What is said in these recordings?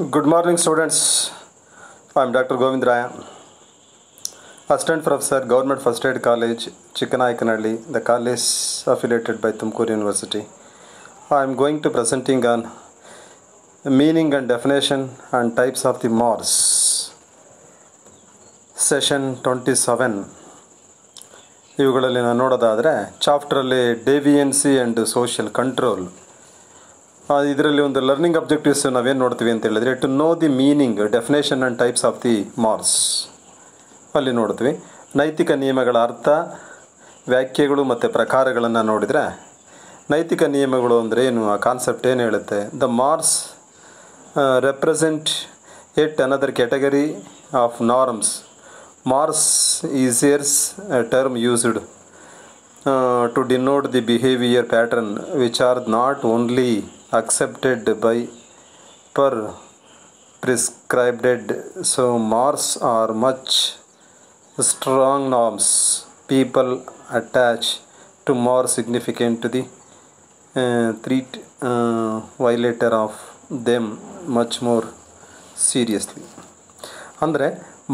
Good morning, students. I am Dr. Govind Raya, Assistant Professor, Government First Aid College, Chikkanaikanhalli, the college affiliated by Tumkur University. I am going to presenting on meaning and definition and types of the Morse. Session 27. ಇವುಗಳಲ್ಲಿ ನಾನು ನೋಡೋದಾದರೆ ಚಾಪ್ಟ್ರಲ್ಲಿ deviance and social control. ಇದರಲ್ಲಿ ಒಂದು learning objectives ನಾವೇನು ನೋಡ್ತೀವಿ ಅಂತ ಹೇಳಿದ್ರೆ to know the meaning, definition and types of the mores. ಅಲ್ಲಿ ನೋಡ್ತೀವಿ ನೈತಿಕ ನಿಯಮಗಳ ಅರ್ಥ, ವ್ಯಾಖ್ಯೆಗಳು ಮತ್ತು ಪ್ರಕಾರಗಳನ್ನು ನೋಡಿದರೆ ನೈತಿಕ ನಿಯಮಗಳು ಅಂದರೆ ಏನು, ಆ ಕಾನ್ಸೆಪ್ಟ್ ಏನು ಹೇಳುತ್ತೆ. The mores represent at another category of norms. Mores is here a term used to denote the behavior pattern which are not only accepted by per prescribed. So mores are much strong norms. People attach to more significant to the treat violator of them much more seriously. ಅಂದರೆ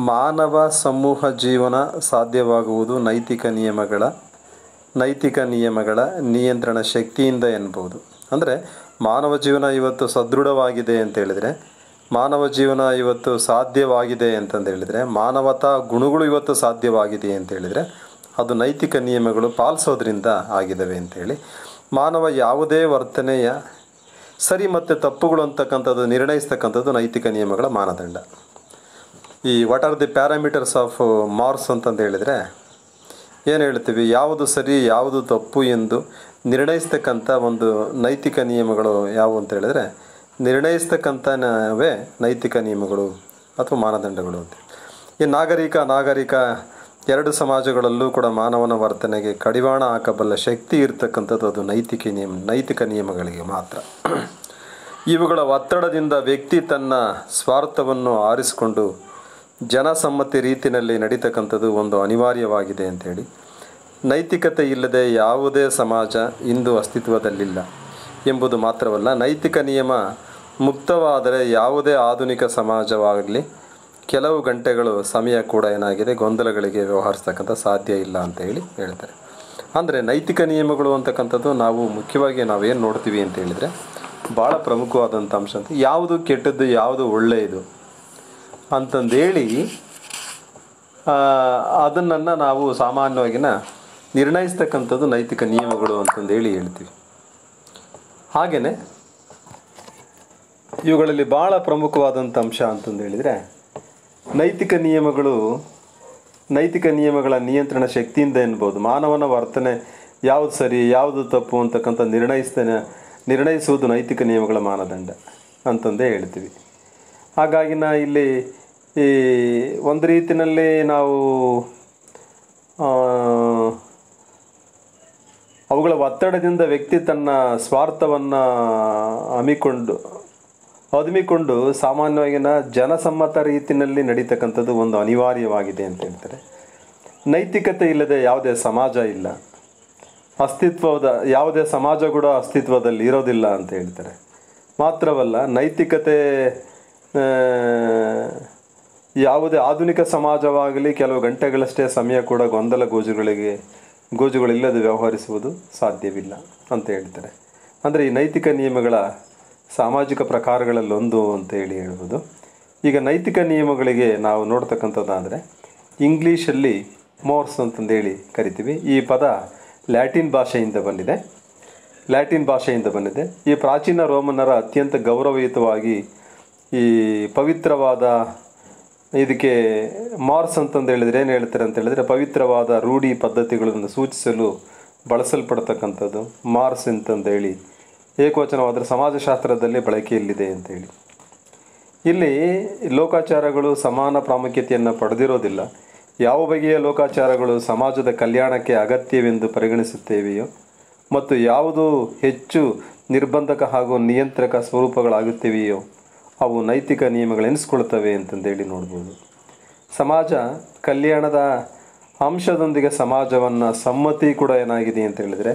ಮಾನವ ಸಮೂಹ ಜೀವನ ಸಾಧ್ಯವಾಗುವುದು ನೈತಿಕ ನಿಯಮಗಳ ನಿಯಂತ್ರಣ ಶಕ್ತಿಯಿಂದ ಎನ್ಬೋದು. ಅಂದರೆ ಮಾನವ ಜೀವನ ಇವತ್ತು ಸದೃಢವಾಗಿದೆ ಅಂತ ಹೇಳಿದರೆ, ಮಾನವ ಜೀವನ ಇವತ್ತು ಸಾಧ್ಯವಾಗಿದೆ ಅಂತಂದು ಹೇಳಿದರೆ, ಮಾನವತಾ ಗುಣಗಳು ಇವತ್ತು ಸಾಧ್ಯವಾಗಿದೆ ಅಂತ ಹೇಳಿದರೆ ಅದು ನೈತಿಕ ನಿಯಮಗಳು ಪಾಲಿಸೋದ್ರಿಂದ ಆಗಿದ್ದಾವೆ ಅಂಥೇಳಿ. ಮಾನವ ಯಾವುದೇ ವರ್ತನೆಯ ಸರಿ ಮತ್ತು ತಪ್ಪುಗಳು ಅಂತಕ್ಕಂಥದ್ದು ನಿರ್ಣಯಿಸ್ತಕ್ಕಂಥದ್ದು ನೈತಿಕ ನಿಯಮಗಳ ಮಾನದಂಡ. ಈ what are the parameters of mores ಅಂತಂದು ಹೇಳಿದರೆ ಏನು ಹೇಳ್ತೀವಿ, ಯಾವುದು ಸರಿ ಯಾವುದು ತಪ್ಪು ಎಂದು ನಿರ್ಣಯಿಸ್ತಕ್ಕಂಥ ಒಂದು ನೈತಿಕ ನಿಯಮಗಳು ಯಾವುವು ಅಂತ ಹೇಳಿದ್ರೆ ನಿರ್ಣಯಿಸ್ತಕ್ಕಂಥವೇ ನೈತಿಕ ನಿಯಮಗಳು ಅಥವಾ ಮಾನದಂಡಗಳು ಅಂತ. ಈ ನಾಗರಿಕ ಎರಡು ಸಮಾಜಗಳಲ್ಲೂ ಕೂಡ ಮಾನವನ ವರ್ತನೆಗೆ ಕಡಿವಾಣ ಹಾಕಬಲ್ಲ ಶಕ್ತಿ ಇರತಕ್ಕಂಥದ್ದು ಅದು ನೈತಿಕ ನಿಯಮಗಳಿಗೆ ಮಾತ್ರ. ಇವುಗಳ ಒತ್ತಡದಿಂದ ವ್ಯಕ್ತಿ ತನ್ನ ಸ್ವಾರ್ಥವನ್ನು ಆರಿಸಿಕೊಂಡು ಜನಸಮ್ಮತಿ ರೀತಿಯಲ್ಲಿ ನಡೀತಕ್ಕಂಥದ್ದು ಒಂದು ಅನಿವಾರ್ಯವಾಗಿದೆ ಅಂಥೇಳಿ. ನೈತಿಕತೆ ಇಲ್ಲದೆ ಯಾವುದೇ ಸಮಾಜ ಇಂದು ಅಸ್ತಿತ್ವದಲ್ಲಿಲ್ಲ ಎಂಬುದು ಮಾತ್ರವಲ್ಲ, ನೈತಿಕ ನಿಯಮ ಮುಕ್ತವಾದರೆ ಯಾವುದೇ ಆಧುನಿಕ ಸಮಾಜವಾಗಲಿ ಕೆಲವು ಗಂಟೆಗಳು ಸಮಯ ಕೂಡ ಏನಾಗಿದೆ ಗೊಂದಲಗಳಿಗೆ ವ್ಯವಹರಿಸ್ತಕ್ಕಂಥ ಸಾಧ್ಯ ಇಲ್ಲ ಅಂತ ಹೇಳ್ತಾರೆ. ಅಂದರೆ ನೈತಿಕ ನಿಯಮಗಳು ಅಂತಕ್ಕಂಥದ್ದು ನಾವು ಮುಖ್ಯವಾಗಿ ನಾವೇನು ನೋಡ್ತೀವಿ ಅಂತ ಹೇಳಿದರೆ ಭಾಳ ಪ್ರಮುಖವಾದಂಥ ಅಂಶ ಅಂತ, ಯಾವುದು ಕೆಟ್ಟದ್ದು ಯಾವುದು ಒಳ್ಳೆಯದು ಅಂತಂದೇಳಿ ಅದನ್ನು ನಾವು ಸಾಮಾನ್ಯವಾಗಿನ ನಿರ್ಣಯಿಸ್ತಕ್ಕಂಥದ್ದು ನೈತಿಕ ನಿಯಮಗಳು ಅಂತಂದೇಳಿ ಹೇಳ್ತೀವಿ. ಹಾಗೆಯೇ ಇವುಗಳಲ್ಲಿ ಭಾಳ ಪ್ರಮುಖವಾದಂಥ ಅಂಶ ಅಂತಂದೇಳಿದರೆ ನೈತಿಕ ನಿಯಮಗಳ ನಿಯಂತ್ರಣ ಶಕ್ತಿಯಿಂದ ಎನ್ಬೋದು. ಮಾನವನ ವರ್ತನೆ ಯಾವುದು ಸರಿ ಯಾವುದು ತಪ್ಪು ಅಂತಕ್ಕಂಥ ನಿರ್ಣಯಿಸುವುದು ನೈತಿಕ ನಿಯಮಗಳ ಮಾನದಂಡ ಅಂತಂದೇ ಹೇಳ್ತೀವಿ. ಹಾಗಾಗಿ ಇಲ್ಲಿ ಈ ಒಂದು ರೀತಿಯಲ್ಲಿ ನಾವು ಅವುಗಳ ಒತ್ತಡದಿಂದ ವ್ಯಕ್ತಿ ತನ್ನ ಸ್ವಾರ್ಥವನ್ನು ಹೊದಮಿಕೊಂಡು ಸಾಮಾನ್ಯವಾಗಿನ ಜನಸಮ್ಮತ ರೀತಿಯಲ್ಲಿ ನಡೀತಕ್ಕಂಥದ್ದು ಒಂದು ಅನಿವಾರ್ಯವಾಗಿದೆ ಅಂತ ಹೇಳ್ತಾರೆ. ನೈತಿಕತೆ ಇಲ್ಲದೆ ಯಾವುದೇ ಸಮಾಜ ಇಲ್ಲ, ಯಾವುದೇ ಸಮಾಜ ಕೂಡ ಅಸ್ತಿತ್ವದಲ್ಲಿ ಇರೋದಿಲ್ಲ ಅಂತ ಹೇಳ್ತಾರೆ. ಮಾತ್ರವಲ್ಲ, ನೈತಿಕತೆ ಯಾವುದೇ ಆಧುನಿಕ ಸಮಾಜವಾಗಲಿ ಕೆಲವು ಗಂಟೆಗಳಷ್ಟೇ ಸಮಯ ಕೂಡ ಗೊಂದಲ ಗೋಜುಗಳಿಲ್ಲದೆ ವ್ಯವಹರಿಸುವುದು ಸಾಧ್ಯವಿಲ್ಲ ಅಂತ ಹೇಳ್ತಾರೆ. ಅಂದರೆ ಈ ನೈತಿಕ ನಿಯಮಗಳ ಸಾಮಾಜಿಕ ಪ್ರಕಾರಗಳಲ್ಲೊಂದು ಅಂತ ಹೇಳ್ಬೋದು. ಈಗ ನೈತಿಕ ನಿಯಮಗಳಿಗೆ ನಾವು ನೋಡ್ತಕ್ಕಂಥದ್ದಾದರೆ ಇಂಗ್ಲೀಷಲ್ಲಿ ಮೋರ್ಸ್ ಅಂತಂದೇಳಿ ಕರಿತೀವಿ. ಈ ಪದ ಲ್ಯಾಟಿನ್ ಭಾಷೆಯಿಂದ ಬಂದಿದೆ. ಈ ಪ್ರಾಚೀನ ರೋಮನ್ನರ ಅತ್ಯಂತ ಗೌರವಯುತವಾಗಿ ಈ ಪವಿತ್ರವಾದ ಇದಕ್ಕೆ ಮಾರ್ಸ್ ಅಂತಂದು ಹೇಳಿದ್ರೆ ಏನು ಹೇಳ್ತಾರೆ ಅಂತ ಹೇಳಿದ್ರೆ ಪವಿತ್ರವಾದ ರೂಢಿ ಪದ್ಧತಿಗಳನ್ನು ಸೂಚಿಸಲು ಬಳಸಲ್ಪಡ್ತಕ್ಕಂಥದ್ದು ಮಾರ್ಸ್ ಅಂತಂದೇಳಿ ಏಕವಚನವಾದರೆ ಸಮಾಜಶಾಸ್ತ್ರದಲ್ಲಿ ಬಳಕೆಯಲ್ಲಿದೆ ಅಂತೇಳಿ. ಇಲ್ಲಿ ಲೋಕಾಚಾರಗಳು ಸಮಾನ ಪ್ರಾಮುಖ್ಯತೆಯನ್ನು ಪಡೆದಿರೋದಿಲ್ಲ. ಯಾವ ಬಗೆಯ ಲೋಕಾಚಾರಗಳು ಸಮಾಜದ ಕಲ್ಯಾಣಕ್ಕೆ ಅಗತ್ಯವೆಂದು ಪರಿಗಣಿಸುತ್ತೇವೆಯೋ ಮತ್ತು ಯಾವುದು ಹೆಚ್ಚು ನಿರ್ಬಂಧಕ ಹಾಗೂ ನಿಯಂತ್ರಕ ಸ್ವರೂಪಗಳಾಗುತ್ತವೆಯೋ ಅವು ನೈತಿಕ ನಿಯಮಗಳೆನಿಸ್ಕೊಳ್ತವೆ ಅಂತಂದೇಳಿ ನೋಡ್ಬೋದು. ಸಮಾಜ ಕಲ್ಯಾಣದ ಅಂಶದೊಂದಿಗೆ ಸಮಾಜವನ್ನು ಸಮ್ಮತಿ ಕೂಡ ಏನಾಗಿದೆ ಅಂತ ಹೇಳಿದರೆ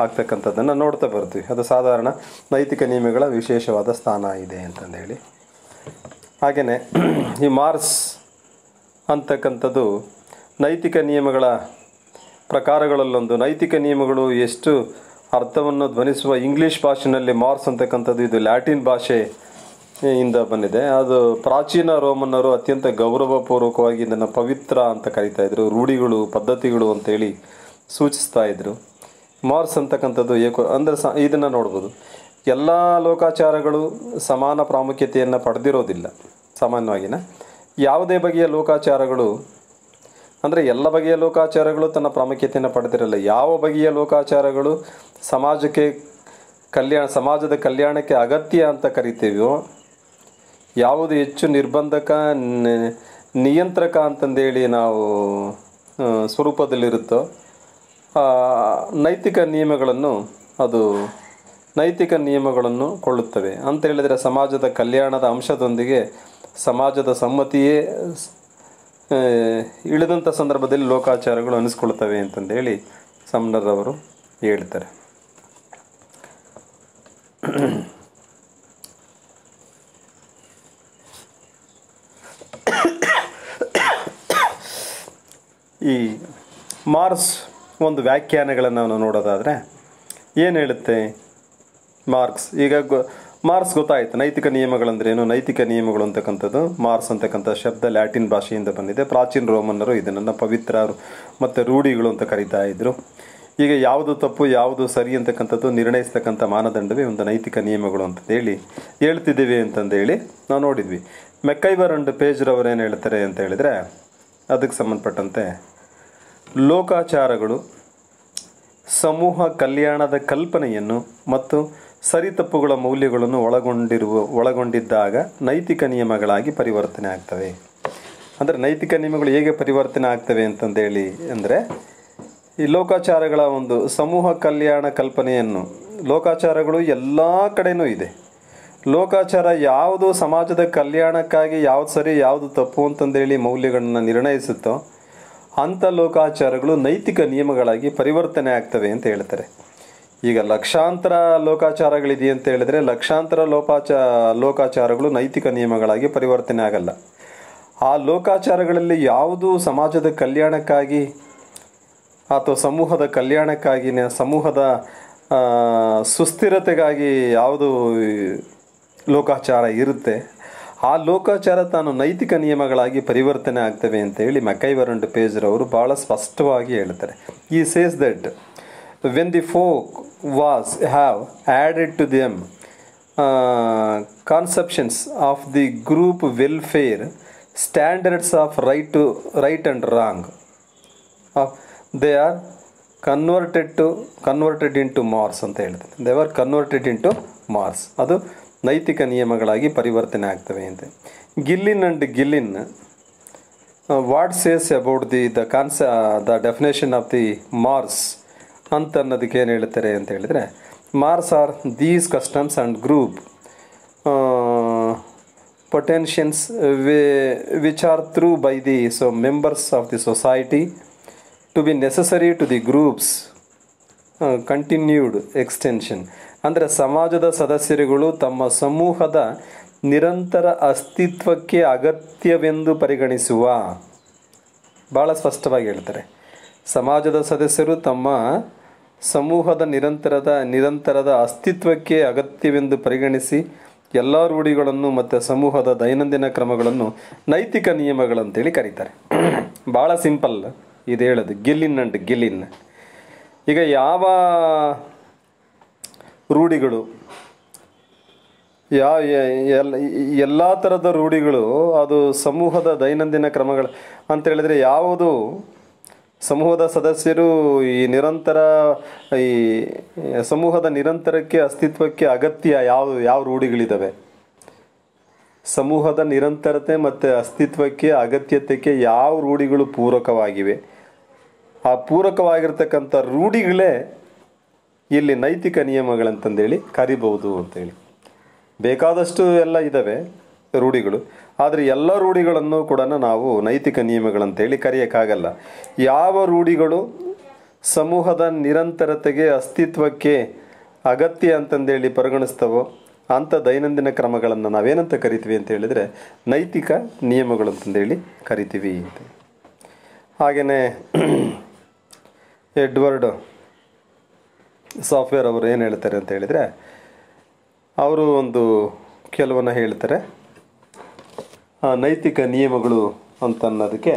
ಆಗ್ತಕ್ಕಂಥದ್ದನ್ನು ನೋಡ್ತಾ ಬರ್ತೀವಿ. ಅದು ಸಾಧಾರಣ ನೈತಿಕ ನಿಯಮಗಳ ವಿಶೇಷವಾದ ಸ್ಥಾನ ಇದೆ ಅಂತಂದೇಳಿ. ಹಾಗೆಯೇ ಈ ಮಾರ್ಸ್ ಅಂತಕ್ಕಂಥದ್ದು ನೈತಿಕ ನಿಯಮಗಳ ಪ್ರಕಾರಗಳಲ್ಲೊಂದು. ನೈತಿಕ ನಿಯಮಗಳು ಎಷ್ಟು ಅರ್ಥವನ್ನು ಧ್ವನಿಸುವ ಇಂಗ್ಲೀಷ್ ಭಾಷೆಯಲ್ಲಿ ಮಾರ್ಸ್ ಅಂತಕ್ಕಂಥದ್ದು ಇದು ಲ್ಯಾಟಿನ್ ಭಾಷೆಯಿಂದ ಬಂದಿದೆ. ಅದು ಪ್ರಾಚೀನ ರೋಮನ್ನರು ಅತ್ಯಂತ ಗೌರವಪೂರ್ವಕವಾಗಿ ಇದನ್ನು ಪವಿತ್ರ ಅಂತ ಕರೀತಾ ಇದ್ರು, ರೂಢಿಗಳು ಪದ್ಧತಿಗಳು ಅಂತೇಳಿ ಸೂಚಿಸ್ತಾ ಇದ್ರು. ಮಾರ್ಸ್ ಅಂತಕ್ಕಂಥದ್ದು ಅಂದರೆ ಇದನ್ನು ನೋಡ್ಬೋದು, ಎಲ್ಲ ಲೋಕಾಚಾರಗಳು ಸಮಾನ ಪ್ರಾಮುಖ್ಯತೆಯನ್ನು ಪಡೆದಿರೋದಿಲ್ಲ. ಸಾಮಾನ್ಯವಾಗಿನ ಯಾವುದೇ ಬಗೆಯ ಲೋಕಾಚಾರಗಳು ಅಂದರೆ ಎಲ್ಲ ಬಗೆಯ ಲೋಕಾಚಾರಗಳು ತನ್ನ ಪ್ರಾಮುಖ್ಯತೆಯನ್ನು ಪಡೆದಿರಲ್ಲ. ಯಾವ ಬಗೆಯ ಲೋಕಾಚಾರಗಳು ಸಮಾಜದ ಕಲ್ಯಾಣಕ್ಕೆ ಅಗತ್ಯ ಅಂತ ಕರಿತೀವೋ, ಯಾವುದು ಹೆಚ್ಚು ನಿರ್ಬಂಧಕ ನಿಯಂತ್ರಕ ಅಂತಂದೇಳಿ ನಾವು ಸ್ವರೂಪದಲ್ಲಿರುತ್ತೋ ನೈತಿಕ ನಿಯಮಗಳನ್ನು ಕೊಳ್ಳುತ್ತವೆ ಅಂತ ಹೇಳಿದರೆ, ಸಮಾಜದ ಕಲ್ಯಾಣದ ಅಂಶದೊಂದಿಗೆ ಸಮಾಜದ ಸಮ್ಮತಿಯೇ ಇಳಿದಂಥ ಸಂದರ್ಭದಲ್ಲಿ ಲೋಕಾಚಾರಗಳು ಅನಿಸ್ಕೊಳ್ತವೆ ಅಂತಂದೇಳಿ ಸಮ್ನರ್ ಅವರು ಹೇಳ್ತಾರೆ. ಈ ಮಾರ್ಸ್ ಒಂದು ವ್ಯಾಖ್ಯಾನಗಳನ್ನು ನಾವು ನೋಡೋದಾದರೆ ಏನು ಹೇಳುತ್ತೆ ಮಾರ್ಕ್ಸ್? ಈಗ ಮಾರ್ಕ್ಸ್ ಗೊತ್ತಾಯಿತು ನೈತಿಕ ನಿಯಮಗಳಂದ್ರೆ ಏನು. ನೈತಿಕ ನಿಯಮಗಳು ಅಂತಕ್ಕಂಥದ್ದು ಮಾರ್ಸ್ ಅಂತಕ್ಕಂಥ ಶಬ್ದ ಲ್ಯಾಟಿನ್ ಭಾಷೆಯಿಂದ ಬಂದಿದೆ. ಪ್ರಾಚೀನ ರೋಮನ್ನರು ಇದನ್ನು ಪವಿತ್ರ ಮತ್ತು ರೂಢಿಗಳು ಅಂತ ಕರೀತಾ ಇದ್ರು. ಈಗ ಯಾವುದು ತಪ್ಪು ಯಾವುದು ಸರಿ ಅಂತಕ್ಕಂಥದ್ದು ನಿರ್ಣಯಿಸ್ತಕ್ಕಂಥ ಮಾನದಂಡವೇ ಒಂದು ನೈತಿಕ ನಿಯಮಗಳು ಅಂತಂದೇಳಿ ಹೇಳ್ತಿದ್ದೀವಿ ಅಂತಂದೇಳಿ ನಾವು ನೋಡಿದ್ವಿ. ಮೆಕ್ಕೈವರ್ ಅಂಡ್ ಪೇಜ್ರವರು ಏನು ಹೇಳ್ತಾರೆ ಅಂತ ಹೇಳಿದರೆ, ಅದಕ್ಕೆ ಸಂಬಂಧಪಟ್ಟಂತೆ ಲೋಕಾಚಾರಗಳು ಸಮೂಹ ಕಲ್ಯಾಣದ ಕಲ್ಪನೆಯನ್ನು ಮತ್ತು ಸರಿತಪ್ಪುಗಳ ಮೌಲ್ಯಗಳನ್ನು ಒಳಗೊಂಡಿದ್ದಾಗ ನೈತಿಕ ನಿಯಮಗಳಾಗಿ ಪರಿವರ್ತನೆ ಆಗ್ತವೆ. ಅಂದರೆ ನೈತಿಕ ನಿಯಮಗಳು ಹೇಗೆ ಪರಿವರ್ತನೆ ಆಗ್ತವೆ ಅಂತಂದೇಳಿ ಅಂದರೆ, ಈ ಲೋಕಾಚಾರಗಳ ಒಂದು ಸಮೂಹ ಕಲ್ಯಾಣ ಕಲ್ಪನೆಯನ್ನು, ಲೋಕಾಚಾರಗಳು ಎಲ್ಲ ಕಡೆಯೂ ಇದೆ. ಲೋಕಾಚಾರ ಯಾವುದು ಸಮಾಜದ ಕಲ್ಯಾಣಕ್ಕಾಗಿ ಯಾವುದು ಸರಿ ಯಾವುದು ತಪ್ಪು ಅಂತಂದೇಳಿ ಮೌಲ್ಯಗಳನ್ನು ನಿರ್ಣಯಿಸುತ್ತೋ ಅಂಥ ಲೋಕಾಚಾರಗಳು ನೈತಿಕ ನಿಯಮಗಳಾಗಿ ಪರಿವರ್ತನೆ ಆಗ್ತವೆ ಅಂತ ಹೇಳ್ತಾರೆ. ಈಗ ಲಕ್ಷಾಂತರ ಲೋಕಾಚಾರಗಳಿದೆ ಅಂತ ಹೇಳಿದ್ರೆ ಲಕ್ಷಾಂತರ ಲೋಕಾಚಾರಗಳು ನೈತಿಕ ನಿಯಮಗಳಾಗಿ ಪರಿವರ್ತನೆ ಆಗಲ್ಲ. ಆ ಲೋಕಾಚಾರಗಳಲ್ಲಿ ಯಾವುದು ಸಮಾಜದ ಕಲ್ಯಾಣಕ್ಕಾಗಿ ಅಥವಾ ಸಮೂಹದ ಕಲ್ಯಾಣಕ್ಕಾಗಿ, ಸಮೂಹದ ಸುಸ್ಥಿರತೆಗಾಗಿ ಯಾವುದು ಲೋಕಾಚಾರ ಇರುತ್ತೆ ಆ ಲೋಕಾಚಾರ ತಾನು ನೈತಿಕ ನಿಯಮಗಳಾಗಿ ಪರಿವರ್ತನೆ ಆಗ್ತವೆ ಅಂತ ಹೇಳಿ ಮೆಕ್ಕೈವರ್ ಅಂಡ್ ಪೇಜ್ರವರು ಭಾಳ ಸ್ಪಷ್ಟವಾಗಿ ಹೇಳ್ತಾರೆ. ಈ says that when the folk have added to them conceptions of the group welfare, standards of right and wrong, they are converted into Mars ಅಂತ ಹೇಳ್ತಾರೆ. they were converted into Mars. ಅದು ನೈತಿಕ ನಿಯಮಗಳಾಗಿ ಪರಿವರ್ತನೆ ಆಗ್ತವೆ ಅಂತ. Gillin what says about the definition of the mores ಅಂತ ಅನ್ನೋದಕ್ಕೆ ಏನು ಹೇಳ್ತಾರೆ ಅಂತ ಹೇಳಿದರೆ, mores are these customs and group potentials which are through by the members of the society to be necessary to the groups continued extension. ಅಂದರೆ ಸಮಾಜದ ಸದಸ್ಯರುಗಳು ತಮ್ಮ ಸಮೂಹದ ನಿರಂತರ ಅಸ್ತಿತ್ವಕ್ಕೆ ಅಗತ್ಯವೆಂದು ಪರಿಗಣಿಸುವ, ಭಾಳ ಸ್ಪಷ್ಟವಾಗಿ ಹೇಳ್ತಾರೆ, ಸಮಾಜದ ಸದಸ್ಯರು ತಮ್ಮ ಸಮೂಹದ ನಿರಂತರದ ಅಸ್ತಿತ್ವಕ್ಕೆ ಅಗತ್ಯವೆಂದು ಪರಿಗಣಿಸಿ ಎಲ್ಲ ರೂಢಿಗಳನ್ನು ಮತ್ತು ಸಮೂಹದ ದೈನಂದಿನ ಕ್ರಮಗಳನ್ನು ನೈತಿಕ ನಿಯಮಗಳಂತೇಳಿ ಕರೀತಾರೆ. ಭಾಳ ಸಿಂಪಲ್ ಇದು ಹೇಳೋದು. ಗಿಲ್ಲಿನ್ ಈಗ ಯಾವ ರೂಢಿಗಳು, ಎಲ್ಲ ಥರದ ರೂಢಿಗಳು ಅದು ಸಮೂಹದ ದೈನಂದಿನ ಕ್ರಮಗಳು ಅಂತ ಹೇಳಿದರೆ, ಯಾವುದು ಸಮೂಹದ ಸದಸ್ಯರು ಈ ಸಮೂಹದ ನಿರಂತರಕ್ಕೆ ಅಸ್ತಿತ್ವಕ್ಕೆ ಅಗತ್ಯ ಯಾವ ರೂಢಿಗಳಿದ್ದಾವೆ, ಸಮೂಹದ ನಿರಂತರತೆ ಮತ್ತು ಅಸ್ತಿತ್ವಕ್ಕೆ ಅಗತ್ಯತೆಗೆ ಯಾವ ರೂಢಿಗಳು ಪೂರಕವಾಗಿವೆ, ಆ ಪೂರಕವಾಗಿರ್ತಕ್ಕಂಥ ರೂಢಿಗಳೇ ಇಲ್ಲಿ ನೈತಿಕ ನಿಯಮಗಳಂತಂದೇಳಿ ಕರಿಬಹುದು ಅಂತೇಳಿ. ಬೇಕಾದಷ್ಟು ಎಲ್ಲ ಇದ್ದಾವೆ ರೂಢಿಗಳು, ಆದರೆ ಎಲ್ಲ ರೂಢಿಗಳನ್ನು ಕೂಡ ನಾವು ನೈತಿಕ ನಿಯಮಗಳಂತೇಳಿ ಕರೆಯೋಕ್ಕಾಗಲ್ಲ. ಯಾವ ರೂಢಿಗಳು ಸಮೂಹದ ನಿರಂತರತೆಗೆ ಅಸ್ತಿತ್ವಕ್ಕೆ ಅಗತ್ಯ ಅಂತಂದೇಳಿ ಪರಿಗಣಿಸ್ತವೋ ಅಂಥ ದೈನಂದಿನ ಕ್ರಮಗಳನ್ನು ನಾವೇನಂತ ಕರಿತೀವಿ ಅಂತ ಹೇಳಿದರೆ ನೈತಿಕ ನಿಯಮಗಳು ಅಂತಂದೇಳಿ ಕರಿತೀವಿ ಅಂತ. ಹಾಗೆಯೇ ಎಡ್ವರ್ಡ್ ಸಾಫ್ಟ್ವೇರ್ ಅವರು ಏನು ಹೇಳ್ತಾರೆ ಅಂತ ಹೇಳಿದರೆ, ಅವರು ಒಂದು ಕೆಲವನ್ನ ಹೇಳ್ತಾರೆ ನೈತಿಕ ನಿಯಮಗಳು ಅಂತ ಅನ್ನೋದಕ್ಕೆ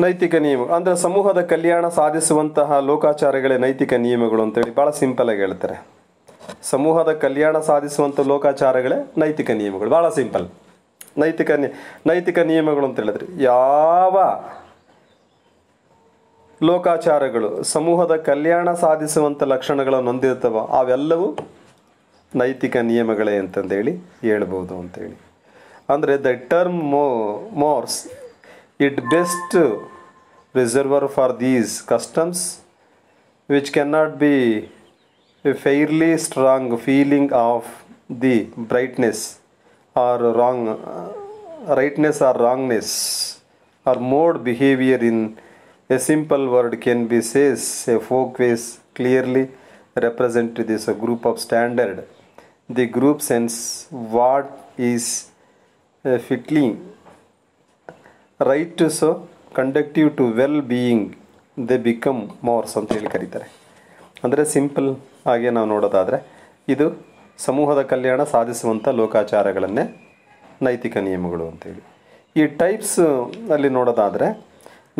ನೈತಿಕ ನಿಯಮ ಅಂದರೆ ಸಮೂಹದ ಕಲ್ಯಾಣ ಸಾಧಿಸುವಂತಹ ಲೋಕಾಚಾರಗಳೇ ನೈತಿಕ ನಿಯಮಗಳು ಅಂತೇಳಿ ಭಾಳ ಸಿಂಪಲಾಗಿ ಹೇಳ್ತಾರೆ. ಸಮೂಹದ ಕಲ್ಯಾಣ ಸಾಧಿಸುವಂಥ ಲೋಕಾಚಾರಗಳೇ ನೈತಿಕ ನಿಯಮಗಳು. ಭಾಳ ಸಿಂಪಲ್. ನೈತಿಕ ನಿಯಮಗಳು ಅಂತ ಹೇಳಿದ್ರೆ ಯಾವ ಲೋಕಾಚಾರಗಳು ಸಮೂಹದ ಕಲ್ಯಾಣ ಸಾಧಿಸುವಂಥ ಲಕ್ಷಣಗಳನ್ನು ಹೊಂದಿರ್ತವೋ ಅವೆಲ್ಲವೂ ನೈತಿಕ ನಿಯಮಗಳೇ ಅಂತಂದೇಳಿ ಹೇಳ್ಬೋದು ಅಂತೇಳಿ. ಅಂದರೆ the term Morse it best reservoir for these customs which cannot be a fairly strong feeling of the rightness or wrongness or mode behavior in a simple word can be says a folkways clearly represent this a group of standard. The group sense what is fitly right to so conductive to well being they become mores ಅಂತೇಳಿ ಕರೀತಾರೆ. ಅಂದರೆ simple ಆಗಿ ನಾವು ನೋಡೋದಾದರೆ ಇದು ಸಮೂಹದ ಕಲ್ಯಾಣ ಸಾಧಿಸುವಂಥ ಲೋಕಾಚಾರಗಳನ್ನೇ ನೈತಿಕ ನಿಯಮಗಳು ಅಂತೇಳಿ. ಈ ಟೈಪ್ಸ್ ಅಲ್ಲಿ ನೋಡೋದಾದರೆ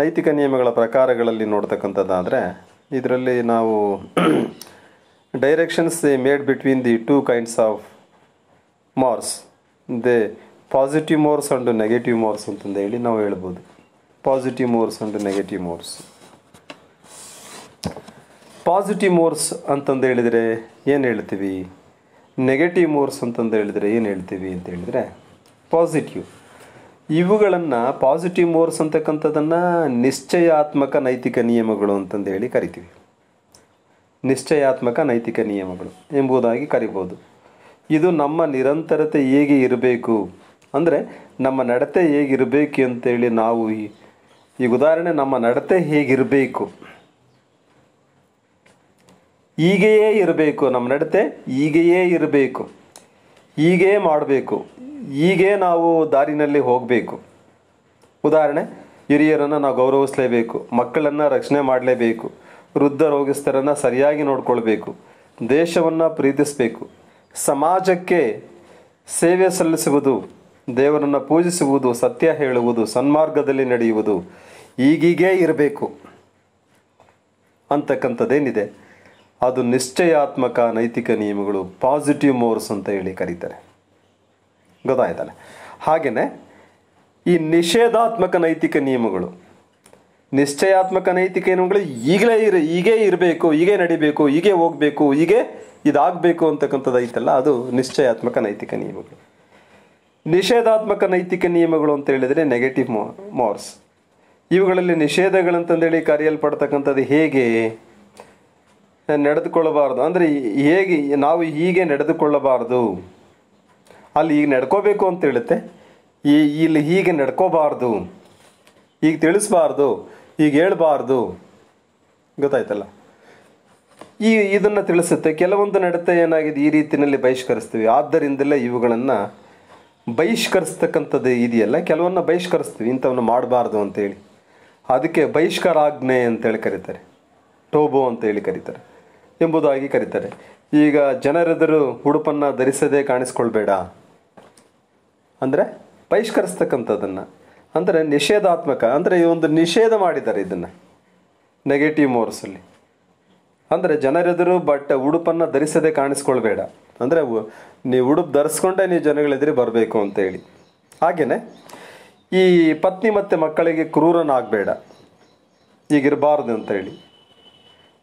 ನೈತಿಕ ನಿಯಮಗಳ ಪ್ರಕಾರಗಳಲ್ಲಿ ನೋಡ್ತಕ್ಕಂಥದ್ದಾದರೆ ಇದರಲ್ಲಿ ನಾವು directions made between the two kinds of mores, they positive mores and negative mores ಅಂತಂದು ಹೇಳಿ ನಾವು ಹೇಳ್ಬೋದು. Positive mores and negative mores. Positive mores ಅಂತಂದು ಹೇಳಿದರೆ ಏನು ಹೇಳ್ತೀವಿ, ನೆಗೆಟಿವ್ ಮೋರ್ಸ್ ಅಂತಂದು ಹೇಳಿದರೆ ಏನು ಹೇಳ್ತೀವಿ ಅಂತ ಹೇಳಿದರೆ ಪಾಸಿಟಿವ್. ಇವುಗಳನ್ನು ಪಾಸಿಟಿವ್ ಮೋರ್ಸ್ ಅಂತಕ್ಕಂಥದ್ದನ್ನು ನಿಶ್ಚಯಾತ್ಮಕ ನೈತಿಕ ನಿಯಮಗಳು ಅಂತಂದು ಹೇಳಿ ಕರಿತೀವಿ. ನಿಶ್ಚಯಾತ್ಮಕ ನೈತಿಕ ನಿಯಮಗಳು ಎಂಬುದಾಗಿ ಕರಿಬೋದು. ಇದು ನಮ್ಮ ನಿರಂತರತೆ ಹೇಗೆ ಇರಬೇಕು ಅಂದರೆ ನಮ್ಮ ನಡತೆ ಹೇಗಿರಬೇಕು ಅಂತೇಳಿ ನಾವು ಈಗ ಉದಾಹರಣೆ ನಮ್ಮ ನಡತೆ ಹೇಗಿರಬೇಕು, ಹೀಗೆಯೇ ಇರಬೇಕು, ನಮ್ಮ ನಡತೆ ಹೀಗೆಯೇ ಇರಬೇಕು, ಹೀಗೇ ಮಾಡಬೇಕು, ಹೀಗೇ ನಾವು ದಾರಿನಲ್ಲಿ ಹೋಗಬೇಕು. ಉದಾಹರಣೆ ಹಿರಿಯರನ್ನು ನಾವು ಗೌರವಿಸಲೇಬೇಕು, ಮಕ್ಕಳನ್ನು ರಕ್ಷಣೆ ಮಾಡಲೇಬೇಕು, ವೃದ್ಧ ರೋಗಿಸ್ಥರನ್ನು ಸರಿಯಾಗಿ ನೋಡ್ಕೊಳ್ಬೇಕು, ದೇಶವನ್ನು ಪ್ರೀತಿಸಬೇಕು, ಸಮಾಜಕ್ಕೆ ಸೇವೆ ಸಲ್ಲಿಸುವುದು, ದೇವರನ್ನು ಪೂಜಿಸುವುದು, ಸತ್ಯ ಹೇಳುವುದು, ಸನ್ಮಾರ್ಗದಲ್ಲಿ ನಡೆಯುವುದು, ಹೀಗೀಗೇ ಇರಬೇಕು ಅಂತಕ್ಕಂಥದ್ದೇನಿದೆ ಅದು ನಿಶ್ಚಯಾತ್ಮಕ ನೈತಿಕ ನಿಯಮಗಳು, ಪಾಸಿಟಿವ್ ಮೋರ್ಸ್ ಅಂತ ಹೇಳಿ ಕರೀತಾರೆ. ಗೊತ್ತಾಯ್ತಲ್ಲ. ಹಾಗೆಯೇ ಈ ನಿಷೇಧಾತ್ಮಕ ನೈತಿಕ ನಿಯಮಗಳು, ನಿಶ್ಚಯಾತ್ಮಕ ನೈತಿಕ ನಿಯಮಗಳು ಹೀಗೇ ಇರಬೇಕು, ಹೀಗೆ ನಡಿಬೇಕು, ಹೀಗೆ ಹೋಗಬೇಕು, ಹೀಗೆ ಇದಾಗಬೇಕು ಅಂತಕ್ಕಂಥದ್ದು ಐತಲ್ಲ ಅದು ನಿಶ್ಚಯಾತ್ಮಕ ನೈತಿಕ ನಿಯಮಗಳು. ನಿಷೇಧಾತ್ಮಕ ನೈತಿಕ ನಿಯಮಗಳು ಅಂತ ಹೇಳಿದರೆ ನೆಗೆಟಿವ್ ಮೋರ್ಸ್. ಇವುಗಳಲ್ಲಿ ನಿಷೇಧಗಳಂತಂದೇಳಿ ಕರೆಯಲ್ಪಡ್ತಕ್ಕಂಥದ್ದು ಹೇಗೆ ನಡೆದುಕೊಳ್ಳಬಾರ್ದು ಅಂದರೆ ಹೇಗೆ ನಾವು ಹೀಗೆ ನಡೆದುಕೊಳ್ಳಬಾರ್ದು, ಅಲ್ಲಿ ಈಗ ನಡ್ಕೋಬೇಕು ಅಂತ ಹೇಳುತ್ತೆ, ಇಲ್ಲಿ ಹೀಗೆ ನಡ್ಕೋಬಾರ್ದು, ಈಗ ತಿಳಿಸ್ಬಾರ್ದು, ಈಗ ಹೇಳ್ಬಾರ್ದು. ಗೊತ್ತಾಯ್ತಲ್ಲ. ಇದನ್ನು ತಿಳಿಸುತ್ತೆ. ಕೆಲವೊಂದು ನಡತೆ ಏನಾಗಿದೆ ಈ ರೀತಿಯಲ್ಲಿ ಬಹಿಷ್ಕರಿಸ್ತೀವಿ. ಆದ್ದರಿಂದಲೇ ಇವುಗಳನ್ನು ಬಹಿಷ್ಕರಿಸ್ತಕ್ಕಂಥದ್ದು ಇದೆಯಲ್ಲ, ಕೆಲವನ್ನ ಬಹಿಷ್ಕರಿಸ್ತೀವಿ, ಇಂಥವನ್ನು ಮಾಡಬಾರ್ದು ಅಂತೇಳಿ. ಅದಕ್ಕೆ ಬಹಿಷ್ಕಾರಾಜ್ಞೆ ಅಂತೇಳಿ ಕರೀತಾರೆ, ಟೋಬೋ ಅಂತೇಳಿ ಕರೀತಾರೆ ಎಂಬುದಾಗಿ ಕರೀತಾರೆ. ಈಗ ಜನರೆದುರು ಉಡುಪನ್ನು ಧರಿಸದೇ ಕಾಣಿಸ್ಕೊಳ್ಬೇಡ ಅಂದರೆ ಬಹಿಷ್ಕರಿಸ್ತಕ್ಕಂಥದ್ದನ್ನು, ಅಂದರೆ ನಿಷೇಧಾತ್ಮಕ ಅಂದರೆ ಈ ಒಂದು ನಿಷೇಧ ಮಾಡಿದ್ದಾರೆ ಇದನ್ನು ನೆಗೆಟಿವ್ ಮೋರ್ಸಲ್ಲಿ. ಅಂದರೆ ಜನರೆದುರು ಉಡುಪನ್ನು ಧರಿಸದೇ ಕಾಣಿಸ್ಕೊಳ್ಬೇಡ ಅಂದರೆ ನೀವು ಉಡುಪು ಧರಿಸ್ಕೊಂಡೇ ನೀವು ಜನಗಳೆದುರು ಬರಬೇಕು ಅಂತೇಳಿ. ಹಾಗೆಯೇ ಈ ಪತ್ನಿ ಮತ್ತು ಮಕ್ಕಳಿಗೆ ಕ್ರೂರನಾಗಬೇಡ, ಈಗಿರಬಾರ್ದು ಅಂತೇಳಿ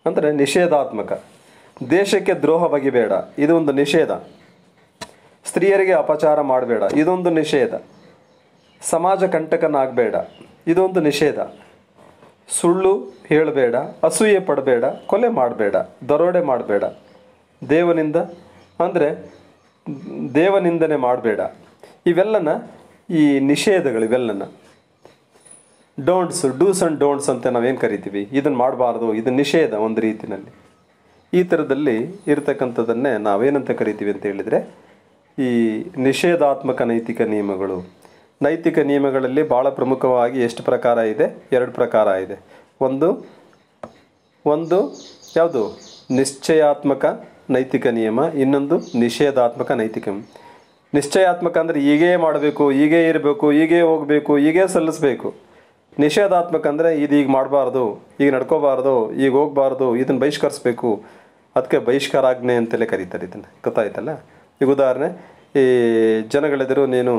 ಅಂದರೆ ನಿಷೇಧಾತ್ಮಕ. ದೇಶಕ್ಕೆ ದ್ರೋಹ ಬಗೆಬೇಡ, ಇದು ಒಂದು ನಿಷೇಧ. ಸ್ತ್ರೀಯರಿಗೆ ಅಪಚಾರ ಮಾಡಬೇಡ, ಇದೊಂದು ನಿಷೇಧ. ಸಮಾಜ ಕಂಟಕನಾಗಬೇಡ, ಇದೊಂದು ನಿಷೇಧ. ಸುಳ್ಳು ಹೇಳಬೇಡ, ಅಸೂಯೆ ಪಡಬೇಡ, ಕೊಲೆ ಮಾಡಬೇಡ, ದರೋಡೆ ಮಾಡಬೇಡ, ದೇವನಿಂದನೆ ಮಾಡಬೇಡ. ಇವೆಲ್ಲನ ಈ ನಿಷೇಧಗಳು ಇವೆಲ್ಲನ ಡೂಸ್ ಆ್ಯಂಡ್ ಡೋಂಟ್ಸ್ ಅಂತ ನಾವೇನು ಕರಿತೀವಿ, ಇದನ್ನು ಮಾಡಬಾರ್ದು, ಇದು ನಿಷೇಧ ಒಂದು ರೀತಿಯಲ್ಲಿ. ಈ ಥರದಲ್ಲಿ ಇರತಕ್ಕಂಥದ್ದನ್ನೇ ನಾವೇನಂತ ಕರಿತೀವಿ ಅಂತ ಹೇಳಿದರೆ ಈ ನಿಷೇಧಾತ್ಮಕ ನೈತಿಕ ನಿಯಮಗಳು. ನೈತಿಕ ನಿಯಮಗಳಲ್ಲಿ ಭಾಳ ಪ್ರಮುಖವಾಗಿ ಎಷ್ಟು ಪ್ರಕಾರ ಇದೆ? 2 ಪ್ರಕಾರ ಇದೆ. ಒಂದು ಯಾವುದು? ನಿಶ್ಚಯಾತ್ಮಕ ನೈತಿಕ ನಿಯಮ, ಇನ್ನೊಂದು ನಿಷೇಧಾತ್ಮಕ ನೈತಿಕ. ನಿಶ್ಚಯಾತ್ಮಕ ಅಂದರೆ ಹೀಗೇ ಮಾಡಬೇಕು, ಹೀಗೇ ಇರಬೇಕು, ಹೀಗೇ ಹೋಗಬೇಕು, ಹೀಗೇ ಸಲ್ಲಿಸಬೇಕು. ನಿಷೇಧಾತ್ಮಕ ಅಂದರೆ ಈಗ ಮಾಡಬಾರ್ದು, ಈಗ ನಡ್ಕೋಬಾರ್ದು, ಈಗ ಹೋಗಬಾರ್ದು, ಇದನ್ನು ಬಹಿಷ್ಕರಿಸ್ಬೇಕು. ಅದಕ್ಕೆ ಬಹಿಷ್ಕಾರಾಜ್ಞೆ ಅಂತಲೇ ಕರೀತಾರೆ ಇದನ್ನು. ಗೊತ್ತಾಯ್ತಲ್ಲ? ಈಗ ಉದಾಹರಣೆ, ಈ ಜನಗಳೆದುರು ನೀನು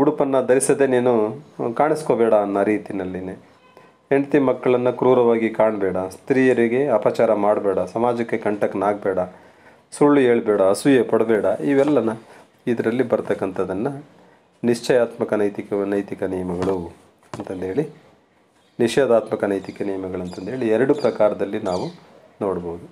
ಉಡುಪನ್ನು ಧರಿಸದೆ ನೀನು ಕಾಣಿಸ್ಕೋಬೇಡ ಅನ್ನೋ ರೀತಿಯಲ್ಲಿನೇ, ಹೆಂಡತಿ ಮಕ್ಕಳನ್ನು ಕ್ರೂರವಾಗಿ ಕಾಣಬೇಡ, ಸ್ತ್ರೀಯರಿಗೆ ಅಪಚಾರ ಮಾಡಬೇಡ, ಸಮಾಜಕ್ಕೆ ಕಂಟಕನಾಗಬೇಡ, ಸುಳ್ಳು ಹೇಳಬೇಡ, ಅಸೂಯೆ ಪಡಬೇಡ, ಇವೆಲ್ಲನ ಇದರಲ್ಲಿ ಬರ್ತಕ್ಕಂಥದ್ದನ್ನು ನಿಶ್ಚಯಾತ್ಮಕ ನೈತಿಕ ನಿಯಮಗಳು ಅಂತಂದೇಳಿ, ನಿಷೇಧಾತ್ಮಕ ನೈತಿಕ ನಿಯಮಗಳು ಅಂತಂದೇಳಿ 2 ಪ್ರಕಾರದಲ್ಲಿ ನಾವು ನೋಡ್ಬೋದು.